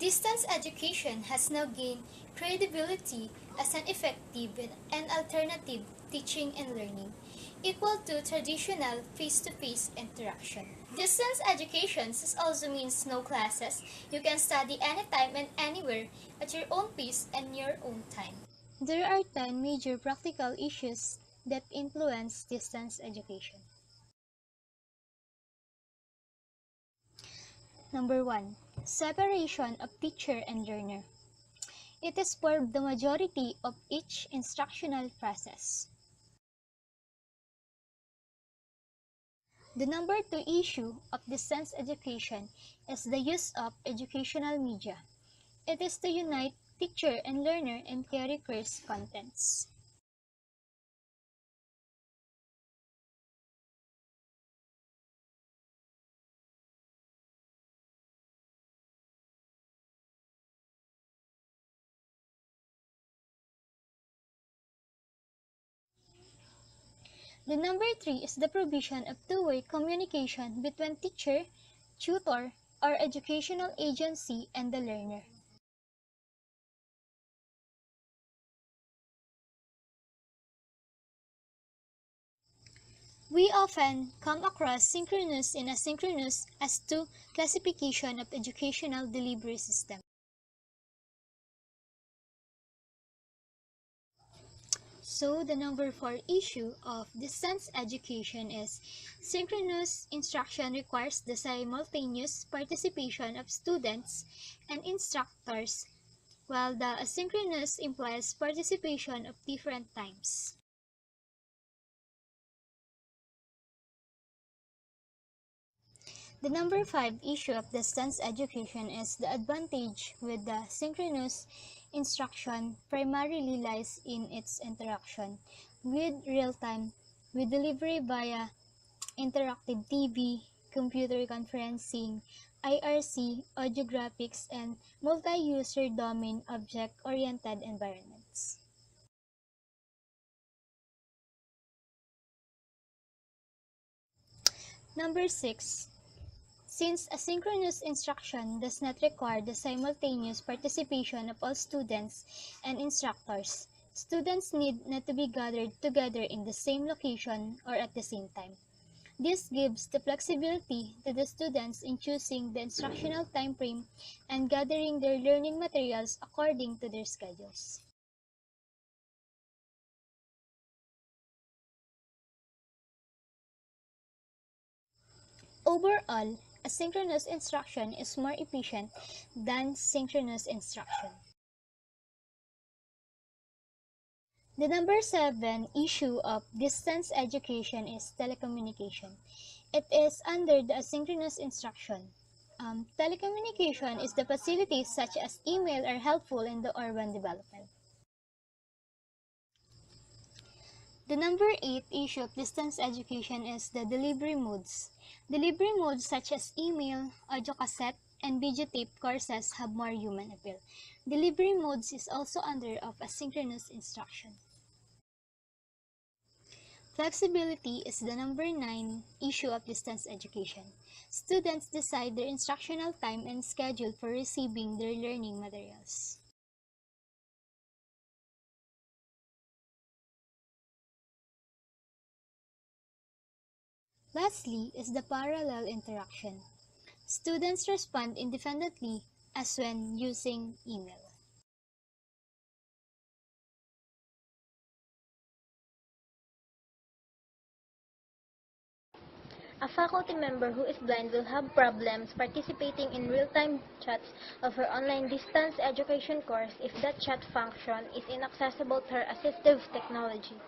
Distance education has now gained credibility as an effective and alternative teaching and learning, equal to traditional face-to-face interaction. Distance education also means no classes. You can study anytime and anywhere at your own pace and your own time. There are 10 major practical issues that influence distance education. Number 1. Separation of teacher and learner. It is for the majority of each instructional process. The number 2 issue of distance education is the use of educational media. It is to unite teacher and learner and carry course contents. The number 3 is the provision of two-way communication between teacher, tutor, or educational agency and the learner. We often come across synchronous and asynchronous as two classification of educational delivery system. So the number 4 issue of distance education is synchronous instruction requires the simultaneous participation of students and instructors, while the asynchronous implies participation of different times. The number 5 issue of distance education is the advantage with the synchronous instruction primarily lies in its interaction with real-time, with delivery via interactive TV, computer conferencing, IRC, audio graphics, and multi-user domain object-oriented environments. Number 6. Since asynchronous instruction does not require the simultaneous participation of all students and instructors, students need not to be gathered together in the same location or at the same time. This gives the flexibility to the students in choosing the instructional time frame and gathering their learning materials according to their schedules. Overall, asynchronous instruction is more efficient than synchronous instruction. The number 7 issue of distance education is telecommunication. It is under the asynchronous instruction. Telecommunication is the facilities such as email are helpful in the urban development. The number 8 issue of distance education is the delivery modes. Delivery modes such as email, audio cassette, and videotape courses have more human appeal. Delivery modes is also under of asynchronous instruction. Flexibility is the number 9 issue of distance education. Students decide their instructional time and schedule for receiving their learning materials. Lastly is the parallel interaction. Students respond independently as when using email. A faculty member who is blind will have problems participating in real-time chats of her online distance education course if that chat function is inaccessible to her assistive technology.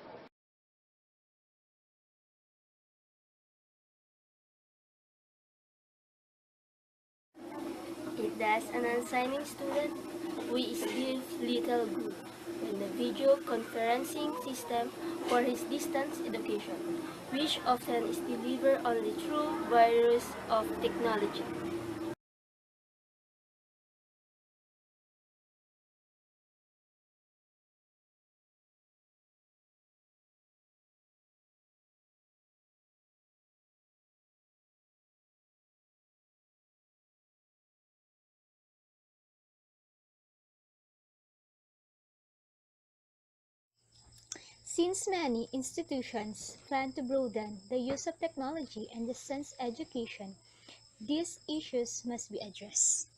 If there's an unsigning student who is still little good in the video conferencing system for his distance education, which often is delivered only through various of technology. Since many institutions plan to broaden the use of technology and distance education, these issues must be addressed.